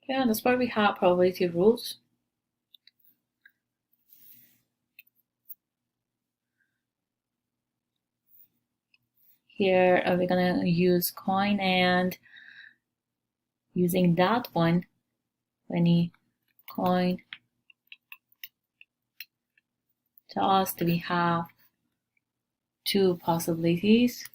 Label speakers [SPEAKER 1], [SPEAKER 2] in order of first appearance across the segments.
[SPEAKER 1] Yeah, that's why we have probability rules. Here we're gonna use coin, and using that one, any coin tossed, we have two possibilities.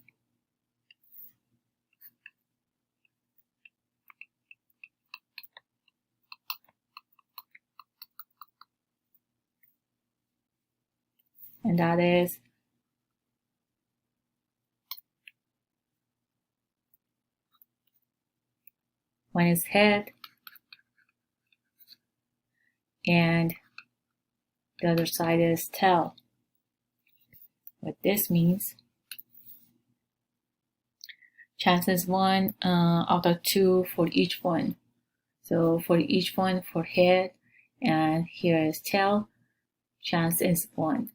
[SPEAKER 1] And that is one is head and the other side is tail. What this means, chances 1 out of 2 for each one. So for each one, for head and here is tail, chance is 1.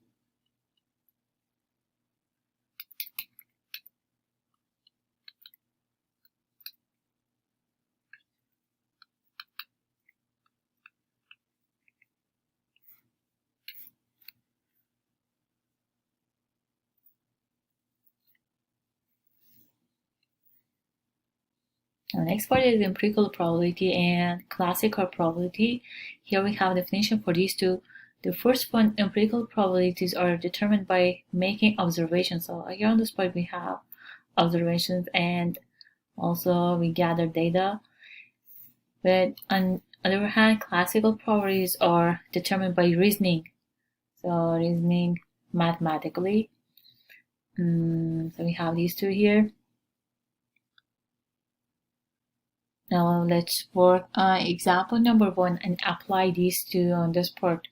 [SPEAKER 1] The next part is empirical probability and classical probability. Here we have a definition for these two. The first one, empirical probabilities are determined by making observations. So here on this part we have observations and also we gather data. But on the other hand, classical probabilities are determined by reasoning. So reasoning mathematically. So we have these two here. Now let's work on example number 1 and apply these two on this part.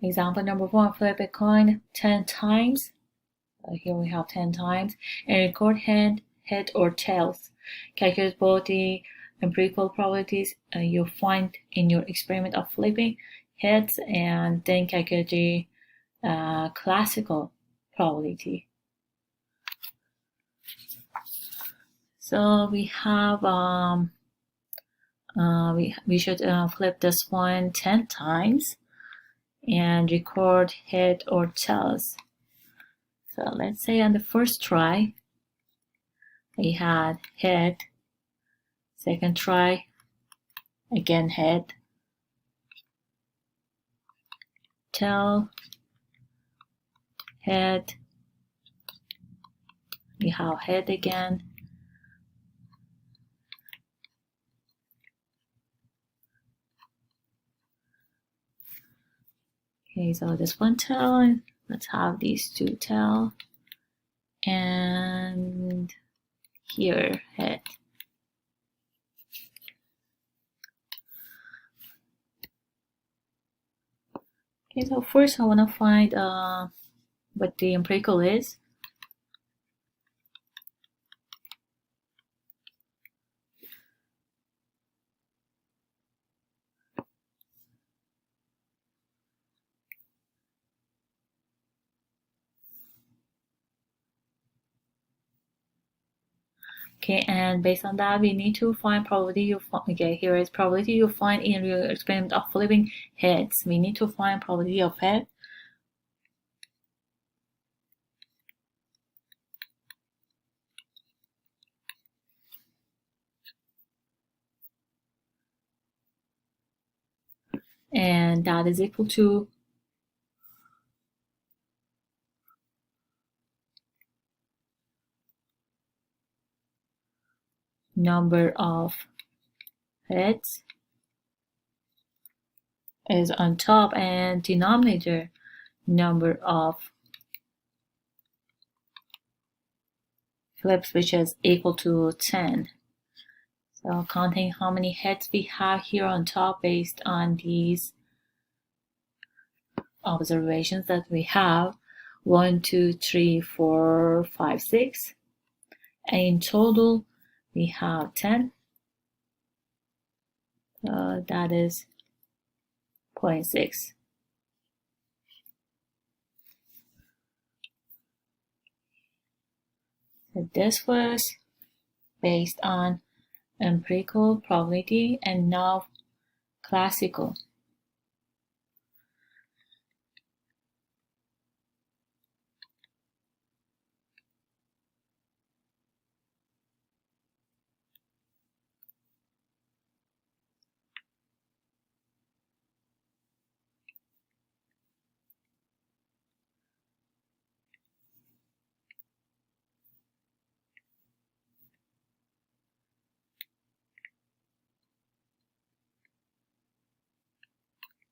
[SPEAKER 1] Example number 1, flip a coin 10 times. Here we have 10 times and record head or tails. Calculate both the empirical probabilities you find in your experiment of flipping heads and then calculate the classical probability. So we have we should flip this one 10 times and record head or tails. So let's say on the first try we had head, second try again head, tail, head, we have head again, okay, so this one tail, let's have these two tail, and here head. Okay, so first I want to find what the empirical is. Okay, and based on that, we need to find probability you find. Okay, here is probability you find in your experiment of flipping heads. We need to find probability of head. And that is equal to number of heads is on top and denominator number of flips, which is equal to 10. So counting how many heads we have here on top based on these observations that we have, 1, 2, 3, 4, 5, 6, and in total we have 10. That is 0.6. So this was based on empirical probability and now classical.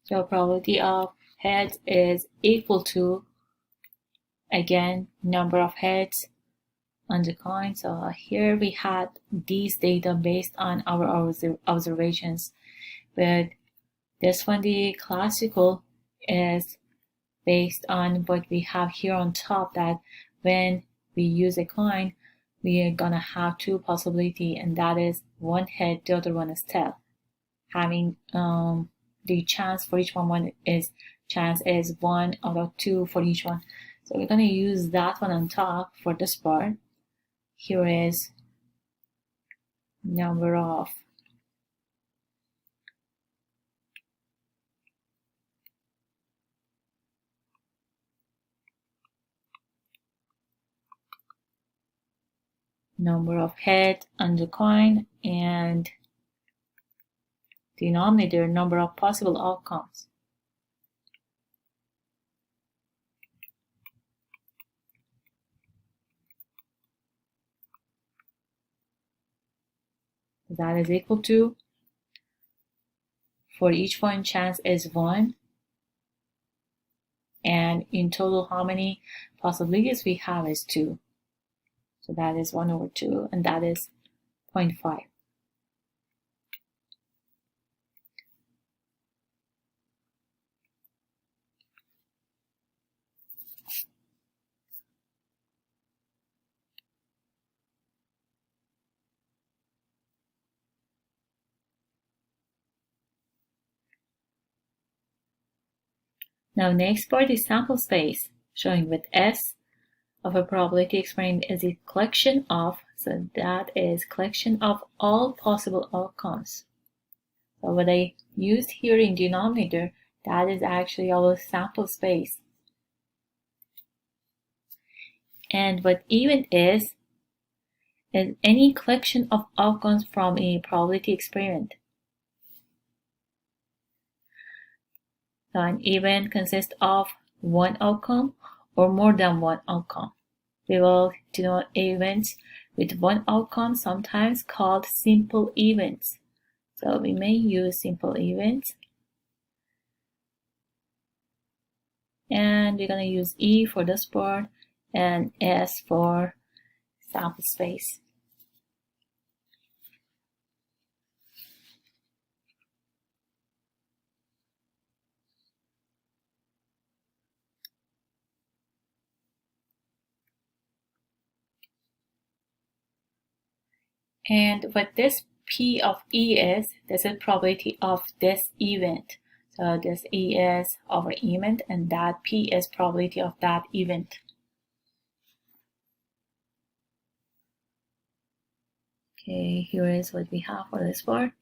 [SPEAKER 1] So probability of heads is equal to, again, number of heads on the coin. So here we had these data based on our observations, but this one, the classical, is based on what we have here on top, that when we use a coin, we are gonna have two possibility, and that is one head, the other one is tail. Having the chance for each one is 1 out of 2 for each one. So we're gonna use that one on top for this part. Here is number of head on the coin, and denominator number of possible outcomes. That is equal to, for each one, chance is 1, and in total how many possibilities we have is 2. So that is 1 over 2, and that is 0.5. Now next part is sample space, showing with S of a probability experiment is a collection of, so that is collection of all possible outcomes. So what I used here in denominator, that is actually our sample space. And what event is any collection of outcomes from a probability experiment. So an event consists of one outcome or more than one outcome. We will denote events with one outcome, sometimes called simple events. So we may use simple events. And we're going to use E for this part and S for sample space. And what this P of E is, this is probability of this event. So this E is our event, and that P is probability of that event. Okay, here is what we have for this part.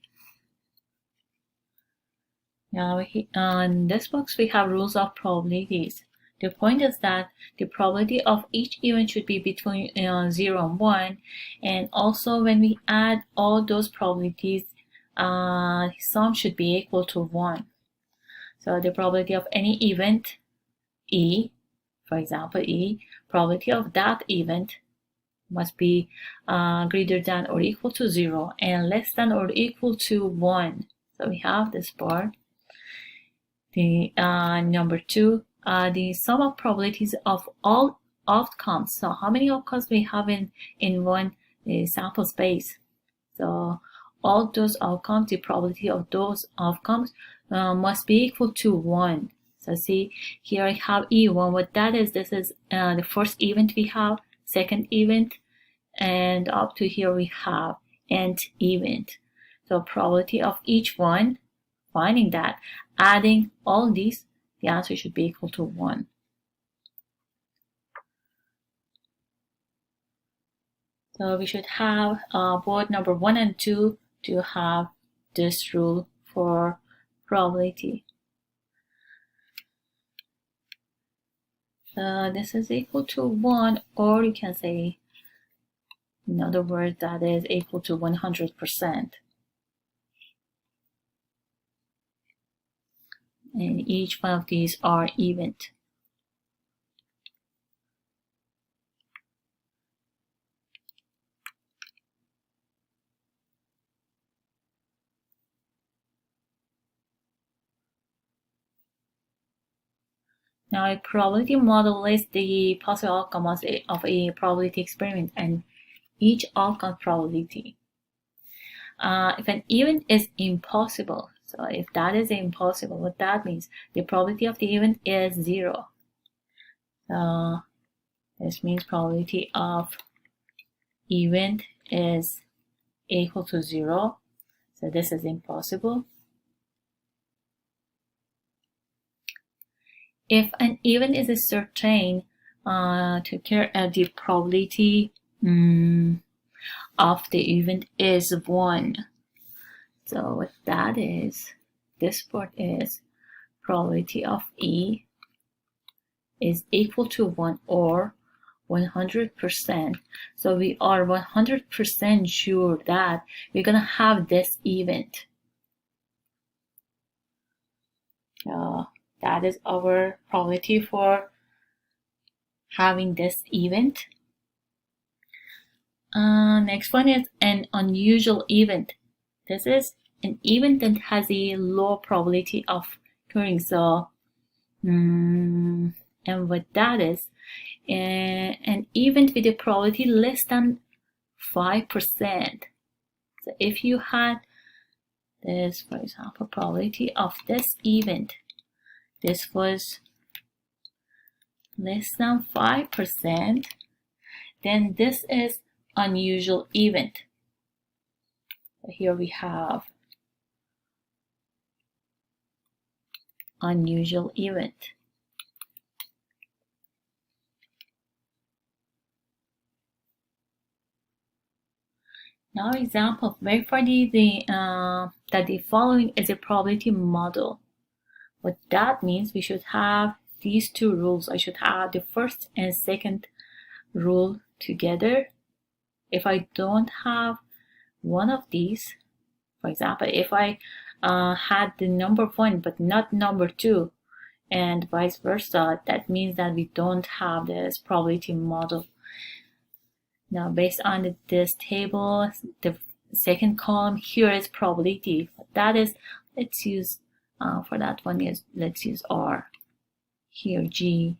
[SPEAKER 1] Now on this box we have rules of probabilities. The point is that the probability of each event should be between 0 and 1, and also when we add all those probabilities, sum should be equal to 1. So the probability of any event, E, for example E, probability of that event must be greater than or equal to 0 and less than or equal to 1. So we have this part. The number 2, the sum of probabilities of all outcomes. So how many outcomes we have in one sample space. So all those outcomes, the probability of those outcomes must be equal to 1. So see, here I have E1. What that is, this is the first event we have, second event, and up to here we have nth event. So probability of each one, finding that, adding all these, the answer should be equal to 1. So we should have both number 1 and 2 to have this rule for probability. This is equal to 1, or you can say, in other words, that is equal to 100%. And each one of these are even. Now, a probability model lists the possible outcomes of a probability experiment and each outcome probability. If an event is impossible, so if that is impossible, what that means, the probability of the event is 0. This means probability of event is equal to 0. So this is impossible. If an event is certain to occur, the probability of the event is 1. So what that is, this part is probability of E is equal to 1 or 100%. So we are 100% sure that we're gonna have this event. That is our probability for having this event. Next one is an unusual event. This is an event that has a low probability of occurring. So, and what that is, an event with a probability less than 5%. So if you had this, for example, probability of this event, this was less than 5%, then this is unusual event. So here we have unusual event. Now, example, verify that the following is a probability model. What that means, we should have these two rules. I should have the first and second rule together. If I don't have one of these, for example, if I had the number 1 but not number 2, and vice versa, that means that we don't have this probability model. Now, based on this table, the second column here is probability. That is, let's use, for that one, let's use R. Here, G,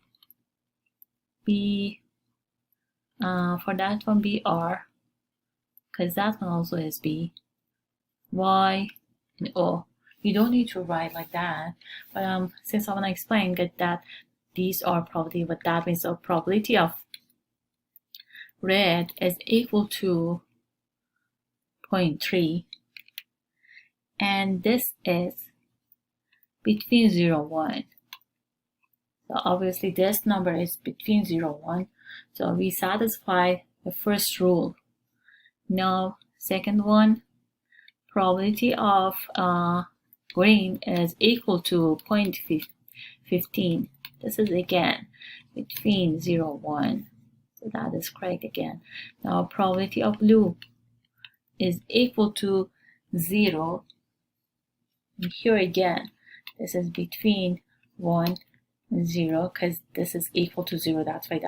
[SPEAKER 1] B, for that one, BR, because that one also is B, Y, and O. You don't need to write like that, but since I want to explain that these are probability, what that means, so probability of red is equal to 0.3, and this is between 0 and 1. So obviously this number is between 0 and 1, so we satisfy the first rule. Now, second one, probability of green is equal to 0.15. This is again between 0 and 1. So that is correct again. Now, probability of blue is equal to 0. And here again, this is between 1 and 0, because this is equal to 0. That's why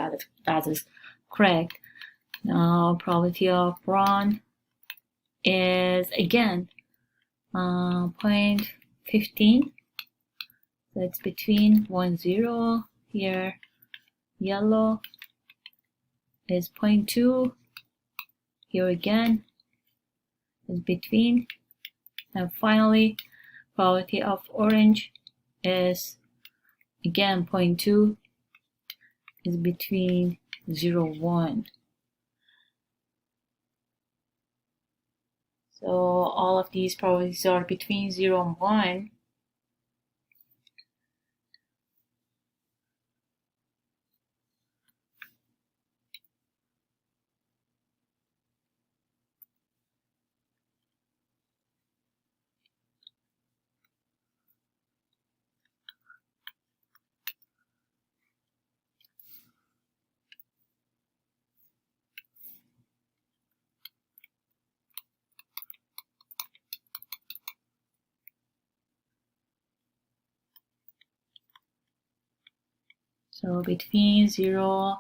[SPEAKER 1] that is correct. Now, probability of brown is again 0.15. So it's between 1 and 0. Here, yellow is 0.2. Here again is between. And finally, probability of orange is again 0.2, is between 0 and 1. So all of these probabilities are between 0 and 1. So between 0,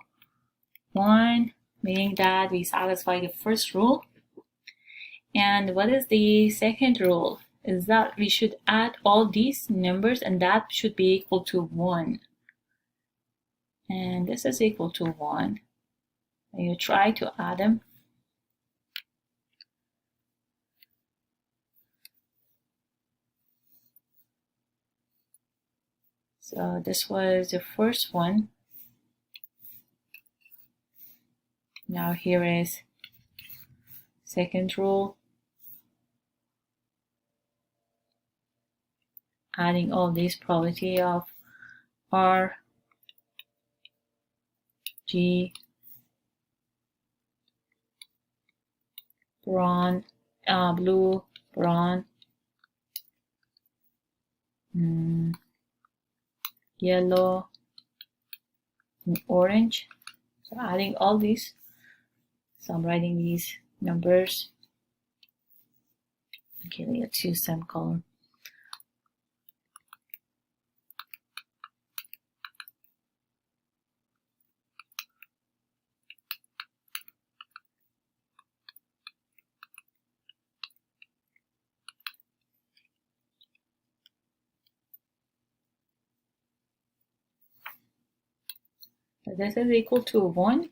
[SPEAKER 1] 1, meaning that we satisfy the first rule. And what is the second rule? Is that we should add all these numbers and that should be equal to 1. And this is equal to 1. And you try to add them. So this was the first one. Now here is second rule. Adding all these probability of R, G, brown, blue, brown, yellow, and orange. So adding all these. So I'm writing these numbers. Okay, let's use some color. So this is equal to 1.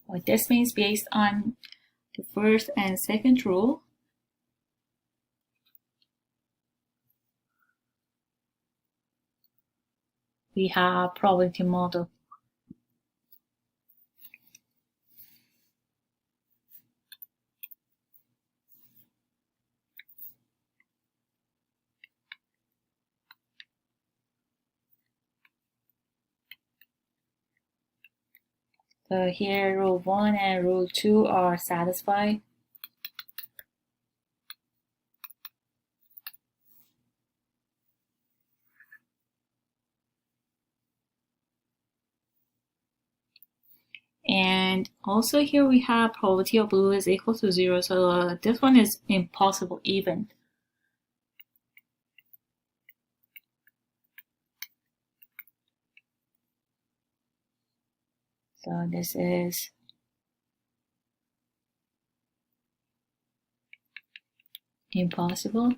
[SPEAKER 1] What this means, based on the first and second rule, we have probability model. So here rule 1 and rule 2 are satisfied. And also here we have probability of blue is equal to 0. So this one is impossible event. So this is impossible.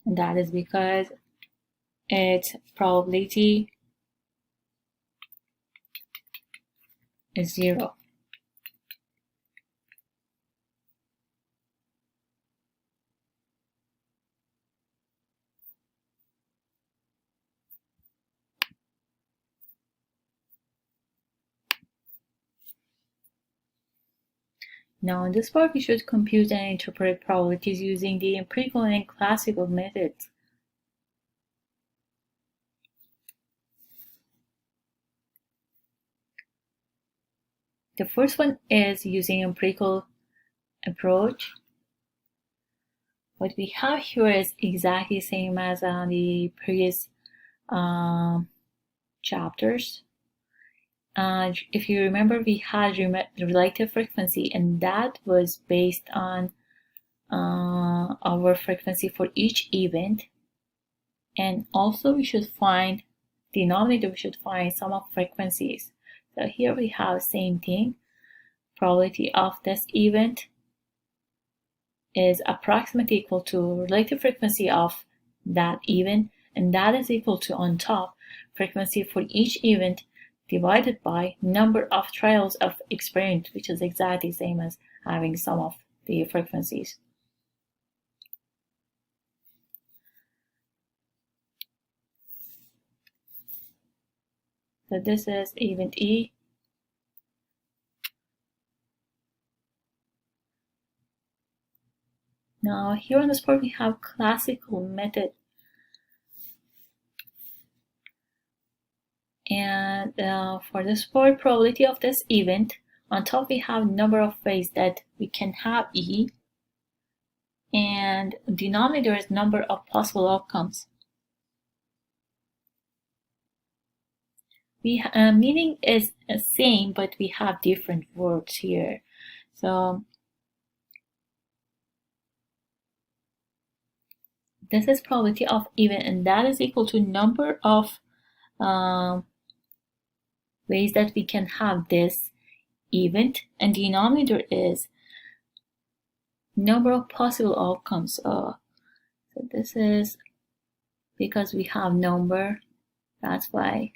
[SPEAKER 1] And that is because its probability is 0. Now in this part, we should compute and interpret probabilities using the empirical and classical methods. The first one is using empirical approach. What we have here is exactly the same as on the previous chapters. If you remember, we had relative frequency, and that was based on our frequency for each event. And also we should find denominator, we should find sum of frequencies. So here we have same thing. Probability of this event is approximately equal to relative frequency of that event, and that is equal to, on top, frequency for each event divided by number of trials of experiment, which is exactly the same as having sum of the frequencies. So this is event E. Now here on this part we have classical method. And for the support probability of this event, on top we have number of ways that we can have E, and denominator is number of possible outcomes. Meaning is the same, but we have different words here. So this is probability of event, and that is equal to number of ways that we can have this event, and denominator is number of possible outcomes. So this is because we have number, that's why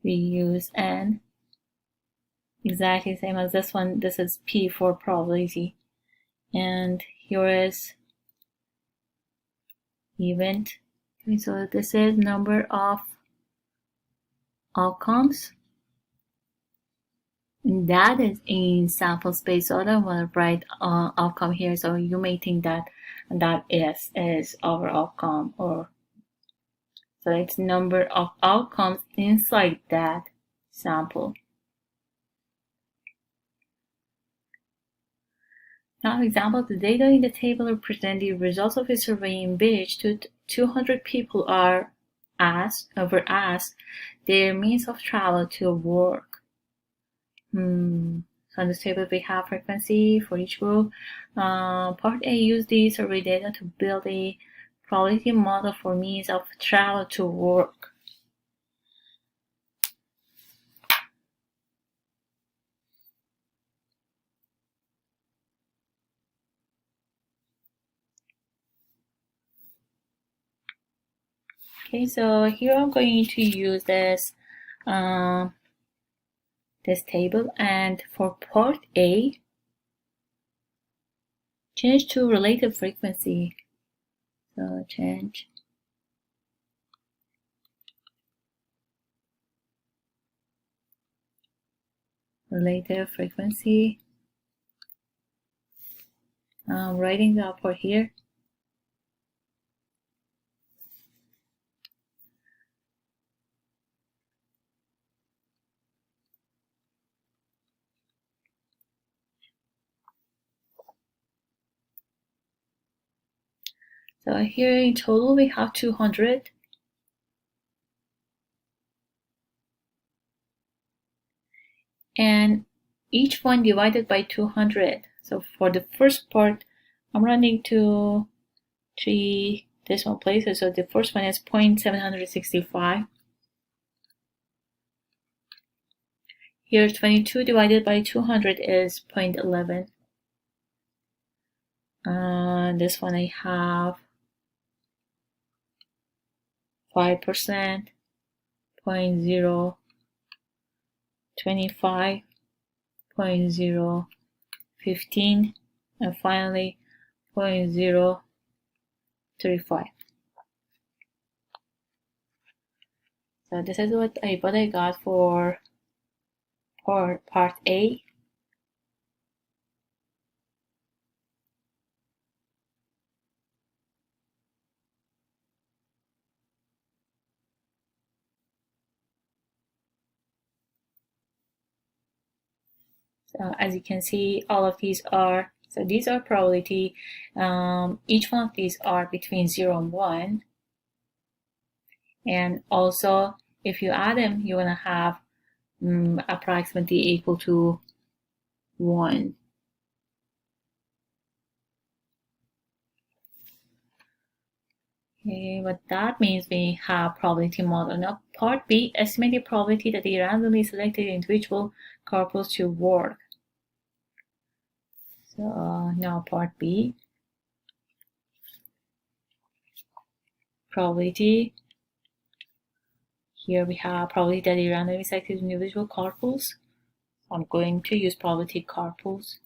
[SPEAKER 1] we use n. Exactly same as this one. This is P for probability, and here is event. Okay, so this is number of outcomes, and that is in sample space. So I don't want to write outcome here, so you may think that that is our outcome, or so it's number of outcomes inside that sample. Now, example, the data in the table represent the results of a survey in which 200 people were asked their means of travel to work. So in this table we have frequency for each group. Part A used the survey data to build a probability model for means of travel to work. Okay, so here I'm going to use this this table, and for part A, change to relative frequency. So change relative frequency. I'm writing the output here. So here in total we have 200. And each one divided by 200. So for the first part, I'm running to 3 decimal places. So the first one is 0.765. Here 22 divided by 200 is 0.11. This one I have 5%, 0.025, 0.015, and finally 0.035. So this is what I got for part A. So as you can see, all of these are, so these are probability. Each one of these are between 0 and 1. And also, if you add them, you're going to have approximately equal to 1. Okay, what that means, we have probability model. Now, part B, estimate the probability that the randomly selected individual corpus to work. So now part B, probability. Here we have probability that the randomly selected individual corpus. I'm going to use probability corpus.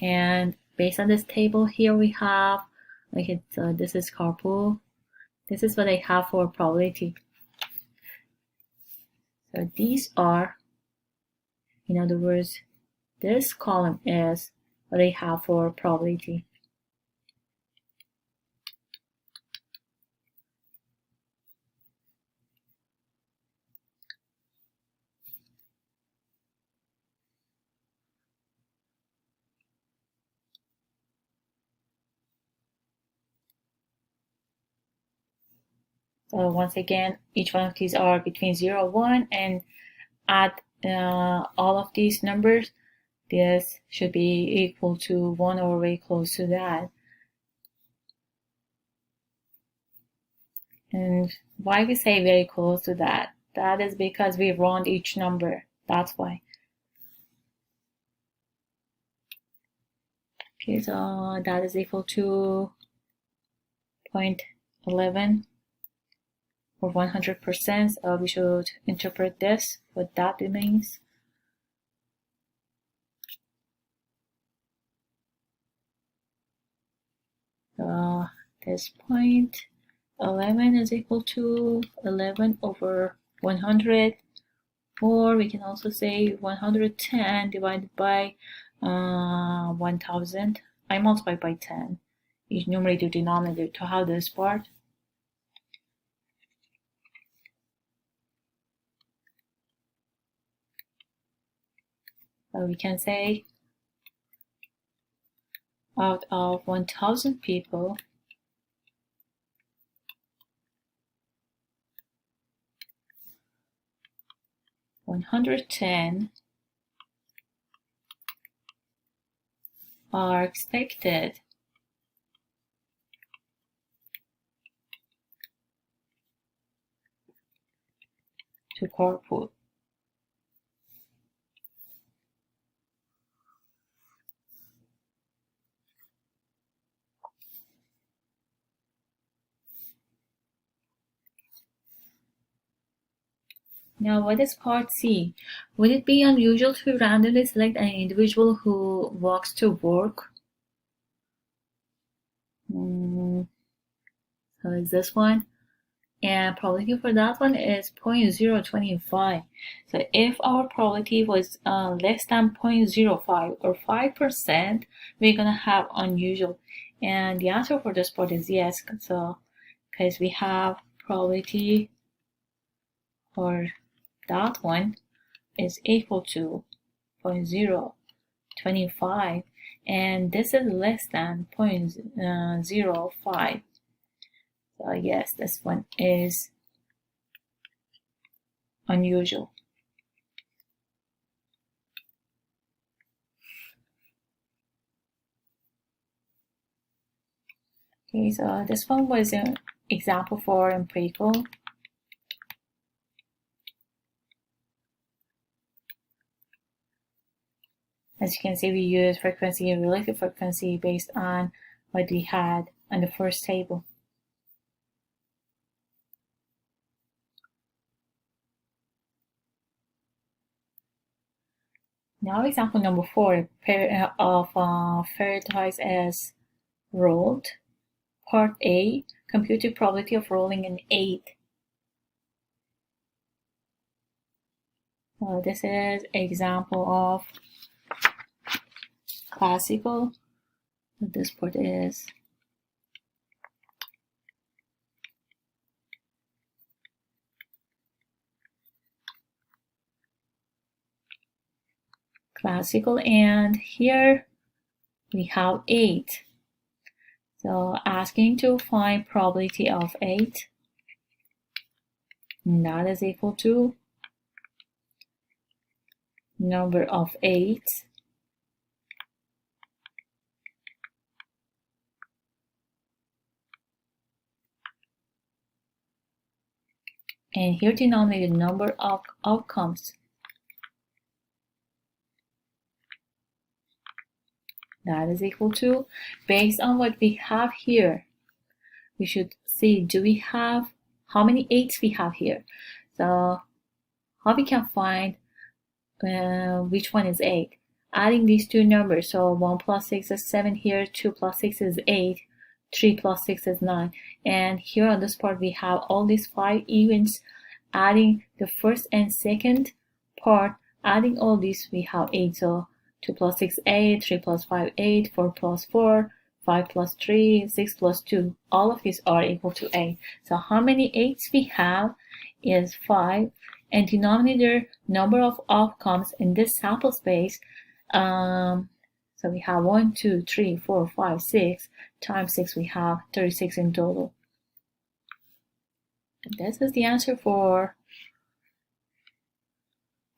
[SPEAKER 1] And based on this table here, we have, like this is corpus. This is what I have for probability. So these are, in other words, this column is what I have for probability. So once again, each one of these are between 0 and 1, and add all of these numbers. This should be equal to 1 or very close to that. And why we say very close to that? That is because we round each number. That's why. Okay, so that is equal to 0.11 or 100%. So we should interpret this, what that means. So this 0.11 is equal to 11 over 100, or we can also say 110 divided by 1000. I multiply by 10, each numerator denominator, to have this part. So we can say out of 1000 people, 110 are expected to carpool. Now, what is part C? Would it be unusual to randomly select an individual who walks to work? So is this one? And probability for that one is 0.025. So if our probability was less than 0.05 or 5%, we're gonna have unusual. And the answer for this part is yes. So because we have probability for that one is equal to 0.025, and this is less than 0.05. So yes, this one is unusual. Okay, so this one was an example for empirical. As you can see, we use frequency and relative frequency based on what we had on the first table. Now example number 4, a pair of fairy tires is rolled. Part A, computed probability of rolling an 8. This is example of classical. This part is classical, and here we have 8. So asking to find probability of 8, and that is equal to number of 8 and here denominated number of outcomes. That is equal to, based on what we have here, we should see, do we have, how many 8s we have here? So how we can find which one is 8? Adding these two numbers, so 1 plus 6 is 7 here, 2 plus 6 is 8, 3 plus 6 is 9. And here on this part we have all these 5 events. Adding the first and second part, adding all these, we have 8. So 2 plus 6, 8, 3 plus 5, 8, 4 plus 4, 5 plus 3, 6 plus 2. All of these are equal to 8. So how many 8s we have is 5. And denominator number of outcomes in this sample space, so we have 1, 2, 3, 4, 5, 6 times 6, we have 36 in total. this is the answer for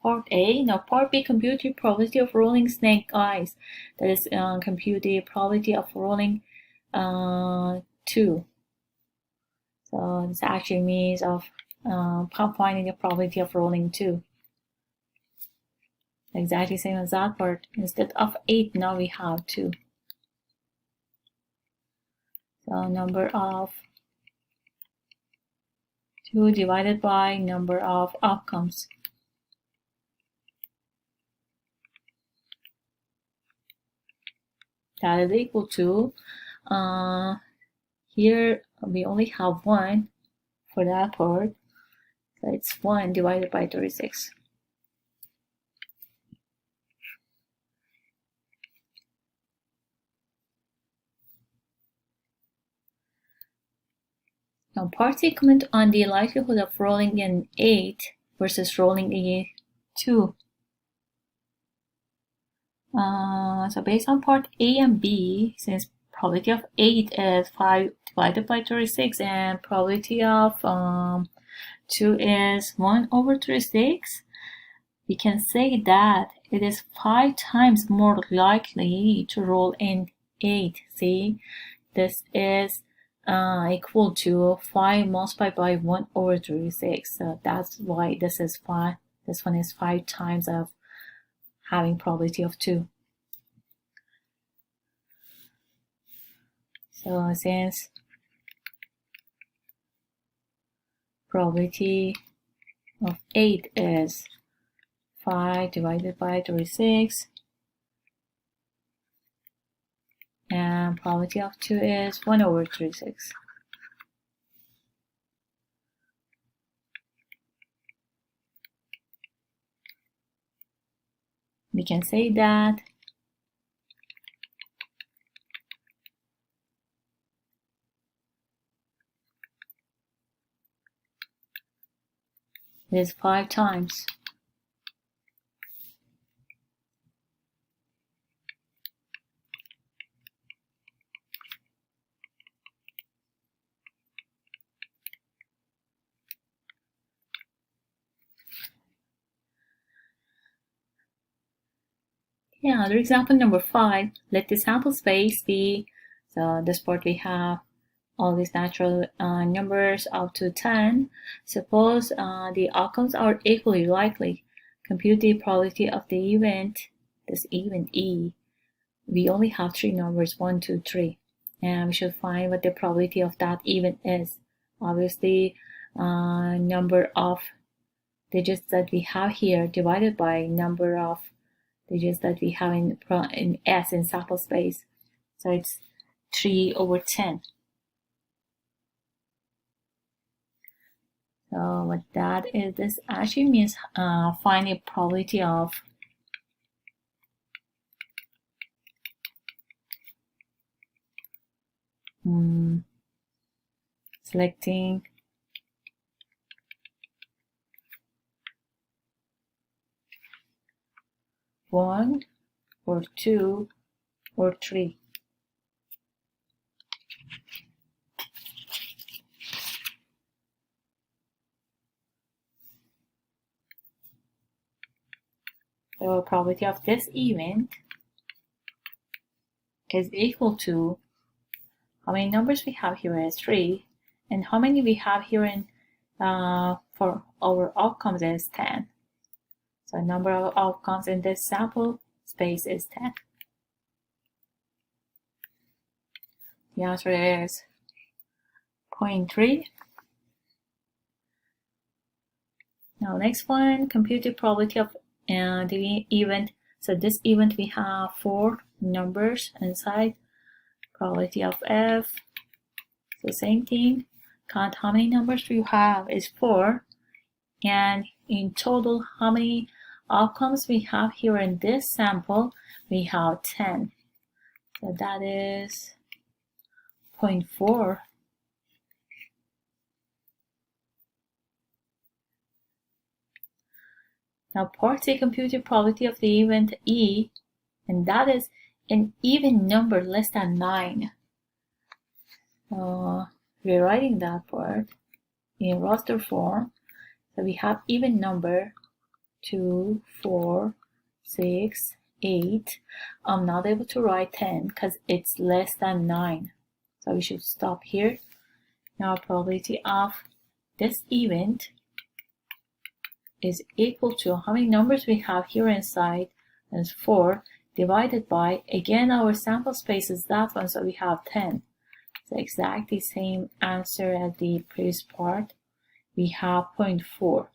[SPEAKER 1] part A. Now part B, compute the probability of rolling snake eyes. That is, compute the probability of rolling 2. So this actually means of finding the probability of rolling 2. Exactly same as that part. Instead of 8, now we have 2. So number of 2 divided by number of outcomes. That is equal to, here we only have 1 for that part. So it's 1 divided by 36. Now part C, comment on the likelihood of rolling an 8 versus rolling a 2. So based on part A and B, since probability of 8 is 5 divided by 36 and probability of 2 is 1 over 36, we can say that it is 5 times more likely to roll in 8. See, this is equal to 5 multiplied by 1 over 36. So that's why this is 5. This one is 5 times of having probability of 2. So since probability of 8 is 5 divided by 36, and probability of 2 is 1 over 36. We can say that it is 5 times. Yeah, other example number 5. Let the sample space be, so this part we have all these natural numbers up to 10. Suppose the outcomes are equally likely. Compute the probability of the event, this event E. We only have 3 numbers, 1, 2, 3. And we should find what the probability of that event is. Obviously, number of digits that we have here divided by number of digits that we have in S in sample space. So it's 3 over 10. So what that is, this actually means find a probability of selecting one or 2 or 3. The probability of this event is equal to how many numbers we have here is 3, and how many we have here in for our outcomes is 10. So number of outcomes in this sample space is 10. The answer is 0.3. Now next one, compute the probability of the event. So this event we have 4 numbers inside. Probability of F. So same thing. Count how many numbers you have is 4. And in total, how many outcomes we have here in this sample? We have 10. So that is 0.4. Now part C, compute the probability of the event E, and that is an even number less than 9. Rewriting that part, in roster form. So we have even number 2, 4, 6, 8. I'm not able to write 10 because it's less than 9. So we should stop here. Now probability of this event is equal to how many numbers we have here inside, is 4, divided by, again our sample space is that one, so we have 10. So exactly same answer as the previous part. We have 0.4.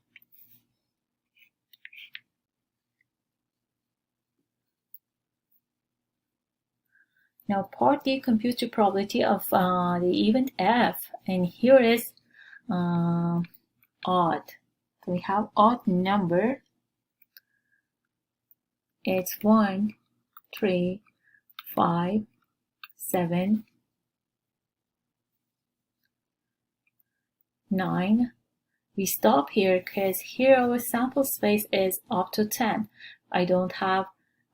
[SPEAKER 1] Now part D computes the probability of the event F, and here is odd. So we have odd number. It's 1, 3, 5, 7, 9. We stop here because here our sample space is up to 10. I don't have,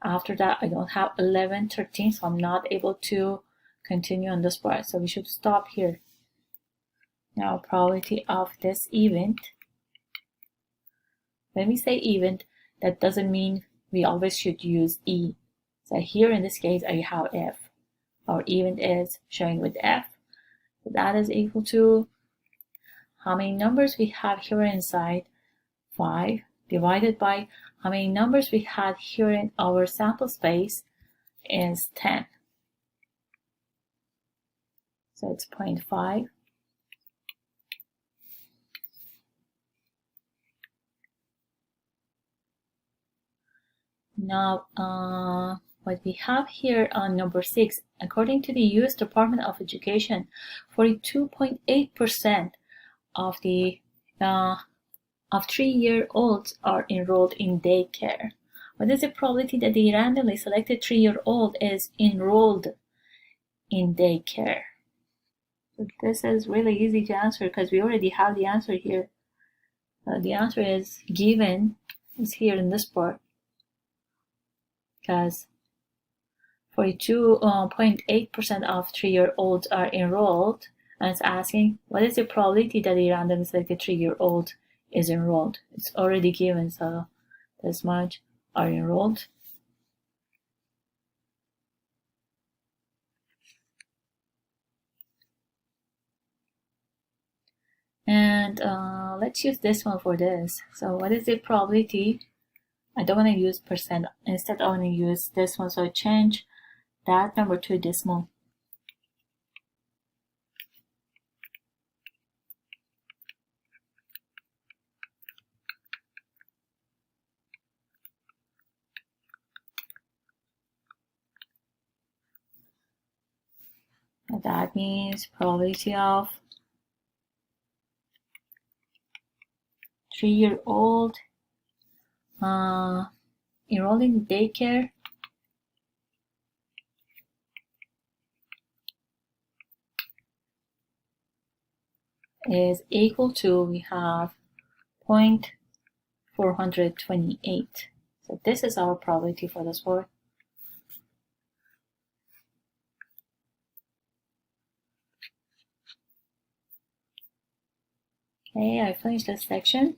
[SPEAKER 1] after that, I don't have 11, 13, so I'm not able to continue on this part. So we should stop here. Now, probability of this event. When we say event, that doesn't mean we always should use E. So here in this case, I have F. Our event is showing with F. So that is equal to how many numbers we have here inside, 5, divided by how many numbers we had here in our sample space is 10. So it's 0.5. Now, what we have here on number 6, according to the U.S. Department of Education, 42.8% of the of 3-year-olds are enrolled in daycare. What is the probability that the randomly selected 3-year-old is enrolled in daycare? So this is really easy to answer because we already have the answer here. The answer is given, is here in this part, because 42.8% of 3-year-olds are enrolled, and it's asking what is the probability that the randomly selected 3-year-old is enrolled. It's already given, so this much are enrolled. And let's use this one for this. So what is the probability? I don't want to use percent. Instead, I want to use this one. So I change that number to a decimal. And that means probability of 3-year-old enrolled in daycare is equal to, we have 0.428. So this is our probability for this word. Okay, I finished this section.